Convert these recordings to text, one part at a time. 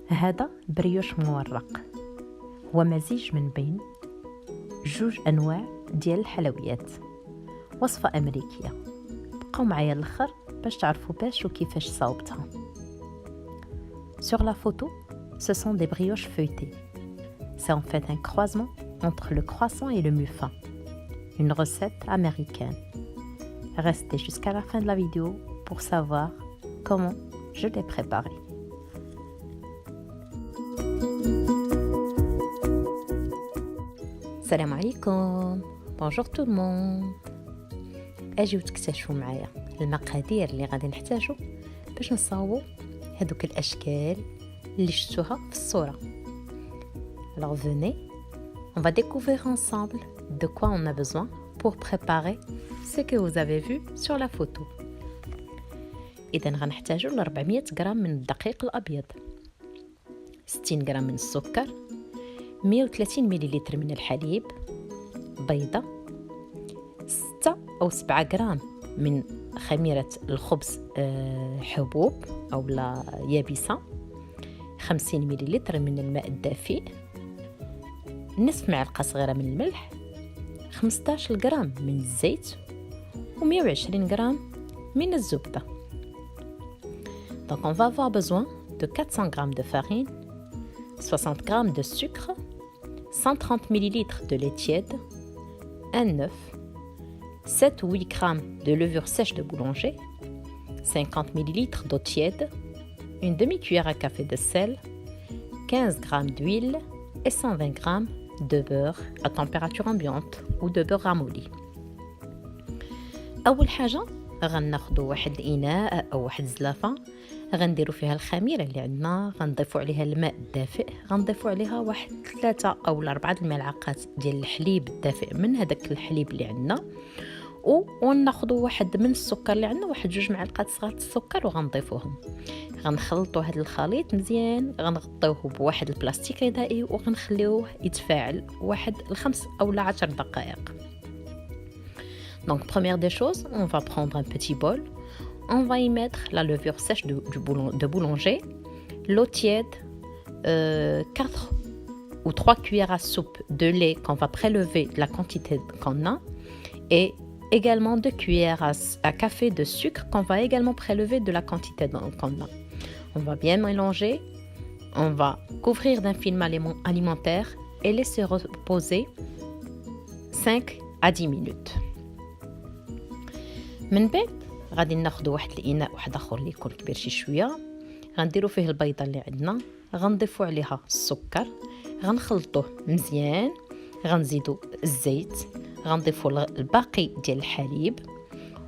هذا بريوش مورق، هو مزيج من بين جوج أنواع ديال الحلويات. وصفة أمريكية. بقاو معايا الاخر باش تعرفوا باش وكيفاش صاوبتها. Sur la photo, ce sont des brioches feuilletées. C'est en fait un croisement entre le croissant et le muffin. Une recette américaine. Restez jusqu'à la fin de la vidéo pour savoir comment je l'ai préparée. Salam alaikum. Bonjour tout le monde. اجيو تكتشفوا معايا المقادير اللي غادي نحتاجو باش نصاوبوا هذوك الاشكال اللي شفتوها في الصوره. Alors venez, on va découvrir ensemble de quoi on a besoin pour préparer ce que vous avez vu sur la photo. اذا غنحتاجو ل 400 غرام من الدقيق الابيض، 60 غرام من السكر، 130 مليلتر من الحليب، بيضه، 6 أو 7 غرام من خميرة الخبز حبوب أو لا يابسة، 50 مليلتر من الماء الدافئ، نصف معلقة صغيرة من الملح، 15 غرام من الزيت، و120 غرام من الزبدة. Donc on va avoir besoin de 400 g de farine, 60 g de sucre, 130 ml de lait tiède, un œuf, 7 ou 8 g de levure sèche de boulanger, 50 ml d'eau tiède, une demi-cuillère à café de sel, 15 g d'huile et 120 g de beurre à température ambiante ou de beurre ramolli. أول حاجة غناخدو واحد الإناء أو واحد الزلافة، غنديرو فيها الخميرة اللي عندنا، غنضيفو عليها الماء الدافئ، غنضيفو عليها واحد 3 أو 4 الملعقات ديال الحليب الدافئ من هذاك الحليب اللي عندنا، وناخذوا واحد من السكر اللي عندنا، واحد 2 معلقات صغار السكر وغنضيفوهم. غنخلطوا هذا الخليط مزيان، غنغطيوه بواحد البلاستيك غذائي وغنخليوه يتفاعل واحد 5 أو 10 دقائق. Donc première des choses, on va prendre un petit bol, on va y mettre la levure sèche de boulanger, l'eau tiède, 4 ou 3 cuillères à soupe de lait qu'on va prélever de la quantité qu'on a, et également 2 cuillères à café de sucre qu'on va également prélever de la quantité qu'on a. On va bien mélanger, on va couvrir d'un film alimentaire et laisser reposer 5 à 10 minutes. من بعد غادي ناخذ واحد الاناء واحد اخر اللي يكون كبير شي شويه، غنديروا فيه البيضه اللي عندنا، غنضيفوا عليها السكر، غنخلطوه مزيان، غنزيدوا الزيت، غنضيفوا الباقي ديال الحليب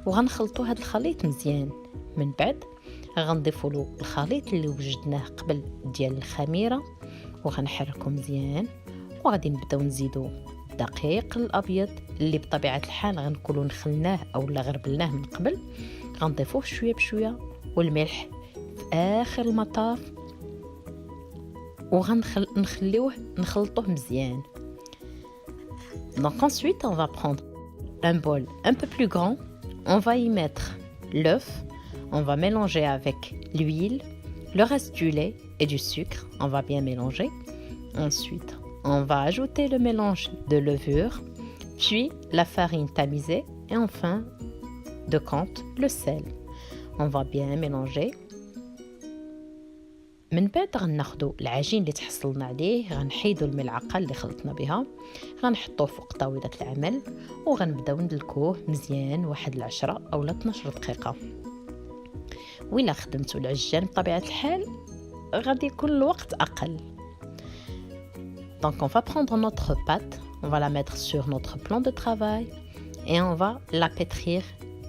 وغنخلطوا هذا الخليط مزيان. من بعد غنضيفوا له الخليط اللي وجدناه قبل ديال الخميره وغنحركو مزيان، وغادي نبداو نزيدوا الدقيق الابيض اللي بطبيعه الحال غنكونوا نخلناه او غربلناه من قبل، غنضيفوه شويه بشويه، والملح في اخر المطاف، وغنخليوه نخلطوه مزيان. Donc ensuite, on va prendre un bol un peu plus grand, on va y mettre l'œuf, on va mélanger avec l'huile, le reste du lait et du sucre, on va bien mélanger. Ensuite, on va ajouter le mélange de levure, puis la farine tamisée et enfin, de compte, le sel. On va bien mélanger. من بعد غناخدو العجين اللي تحصلنا عليه، غنحيدو الملعقه اللي خلطنا بها، غنحطوه فوق طاوله العمل وغنبداو ندلكوه مزيان واحد 10 أو 12 دقيقه. وإلا خدمتو العجان بطبيعه الحال غادي يكون الوقت اقل. Donc on va prendre notre pâte, on va la mettre sur notre plan de travail et on va la pétrir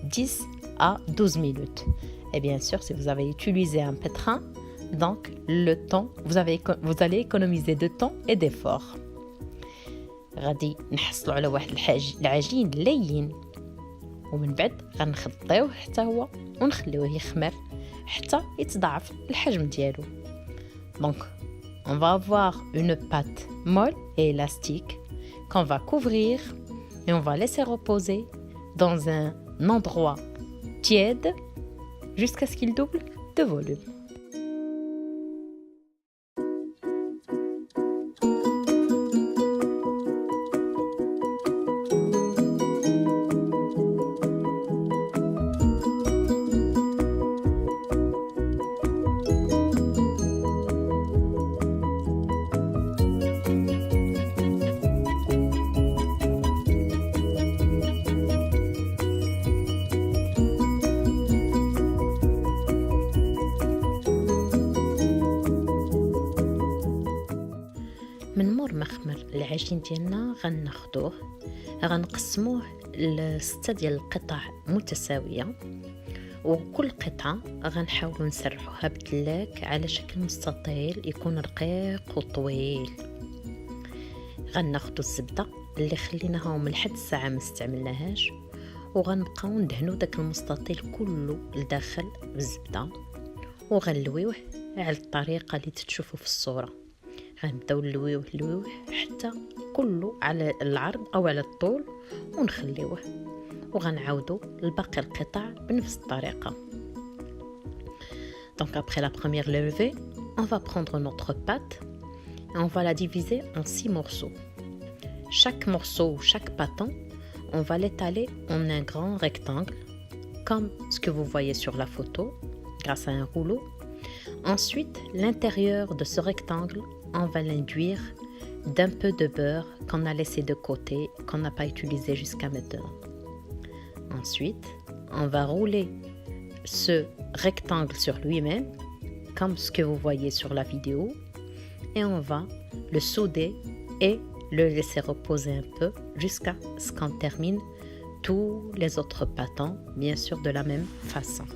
10 à 12 minutes. Et bien sûr, si vous avez utilisé un pétrin, donc le temps, vous allez économiser de temps et d'effort. غادي نحصلوا على واحد العجين لين، ومن بعد غنخطيوه حتى هو ونخليوه يخمر حتى يتضاعف الحجم ديالو. Donc on va avoir une pâte molle et élastique qu'on va couvrir et on va laisser reposer dans un endroit tiède jusqu'à ce qu'il double de volume. من مور ما خمر العجين ديالنا غناخدوه غنقسموه ل6 ديال القطع متساويه، وكل قطعه غنحاولوا نسرحوها بدلاك على شكل مستطيل يكون رقيق وطويل. غناخدو الزبده اللي خليناها من لحد الساعه ما استعملناهاش، وغنبقاو ندهنو داك المستطيل كله لداخل بالزبده، وغنلويوه على الطريقه اللي تشوفوا في الصوره. غنبداو نلويوه حتى كله على العرض او على الطول، ونخليوه وغنعاودو لباقي القطع بنفس الطريقه. Donc après la première levée, on va prendre notre pâte et on va la diviser en 6 morceaux. Chaque morceau, chaque pâton, on va l'étaler en un grand rectangle, comme ce que vous voyez sur la photo, grâce à un rouleau. Ensuite, l'intérieur de ce rectangle, on va l'induire d'un peu de beurre qu'on a laissé de côté, qu'on n'a pas utilisé jusqu'à maintenant. Ensuite, on va rouler ce rectangle sur lui-même, comme ce que vous voyez sur la vidéo, et on va le souder et le laisser reposer un peu jusqu'à ce qu'on termine tous les autres pâtons, bien sûr de la même façon.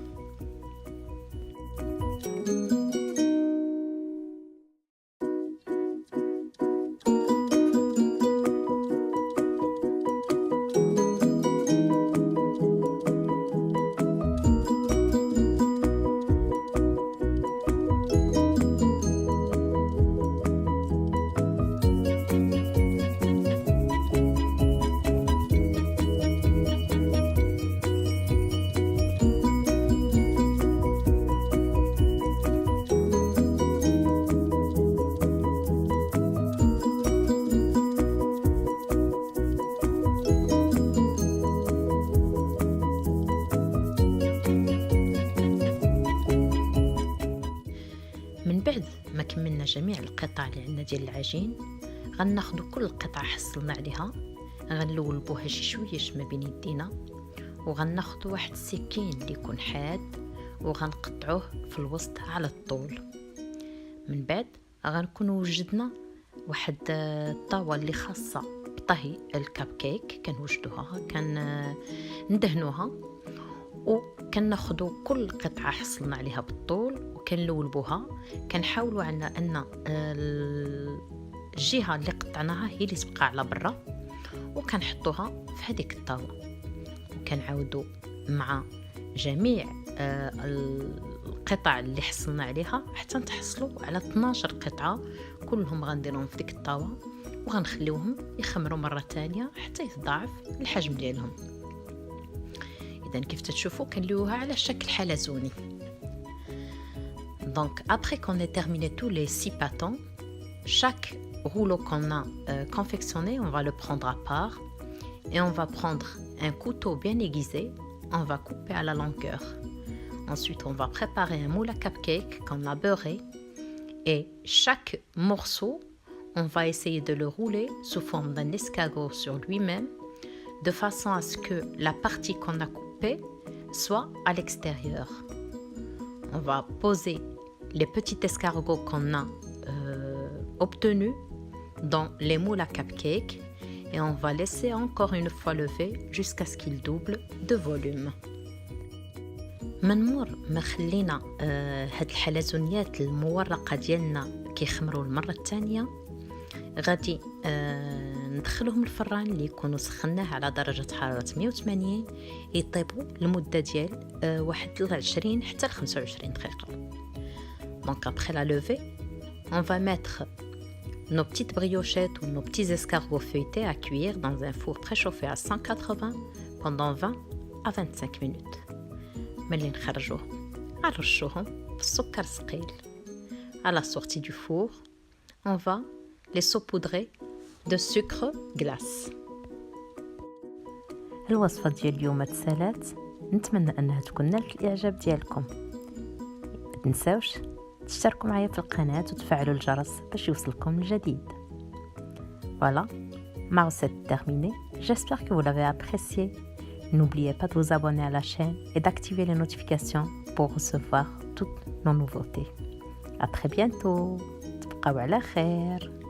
من بعد ما كملنا جميع القطع اللي عندنا ديال العجين، غناخدو كل قطعه حصلنا عليها غنلولبوها شي شويش ما بين يدينا، وغناخدو واحد السكين اللي يكون حاد وغنقطعوه في الوسط على الطول. من بعد غنكونوا وجدنا واحد الطاوه اللي خاصه بطهي الكاب كيك، كنوجدوها ندهنوها، وكناخدو كل قطعه حصلنا عليها بالطول وكنلولبوها. كنحاولوا على ان الجهه اللي قطعناها هي اللي تبقى على برا، وكنحطوها في هذيك الطاوه، وكنعاودوا مع جميع القطع اللي حصلنا عليها حتى نتحصلوا على 12 قطعه كلهم غنديرهم في ديك الطاوه، وغنخليوهم يخمروا مره ثانيه حتى يتضاعف الحجم ديالهم. اذا كيف تشوفوا كنلوها على شكل حلزوني. Donc après qu'on ait terminé tous les 6 pâtons, chaque rouleau qu'on a confectionné, on va le prendre à part et on va prendre un couteau bien aiguisé, on va couper à la longueur. Ensuite, on va préparer un moule à cupcake qu'on a beurré, et chaque morceau, on va essayer de le rouler sous forme d'un escargot sur lui-même, de façon à ce que la partie qu'on a coupée soit à l'extérieur. On va poser les petits escargots qu'on a obtenus dans les moules à cupcake, et on va laisser encore une fois lever jusqu'à ce qu'il double de volume. من مور ما خلينا هاد الحلزونيات المورقه ديالنا كيخمروا المره الثانيه، غادي ندخلهم الفران اللي يكونوا سخناه على درجه حراره 180 يطيبوا لمده ديال 21 حتى ل 25 دقيقه. Donc après la levée, on va mettre nos petites briochettes ou nos petits escargots feuilletés à cuire dans un four préchauffé à 180 pendant 20 à 25 minutes. ملي نخرجوهم نرشوهم بالسكر الثقيل. À la sortie du four, on va les saupoudrer de sucre glace. الوصفة ديال اليوم تسالات، نتمنى انها تكون نالت الاعجاب ديالكم. متنساوش تشتركوا معايا في القناة وتفعلوا الجرس باش يوصلكم الجديد. Voilà, ma recette terminée. J'espère que vous l'avez appréciée. N'oubliez pas de vous abonner à la chaîne et d'activer les notifications pour recevoir toutes nos nouveautés. À très bientôt. تبقاو على خير.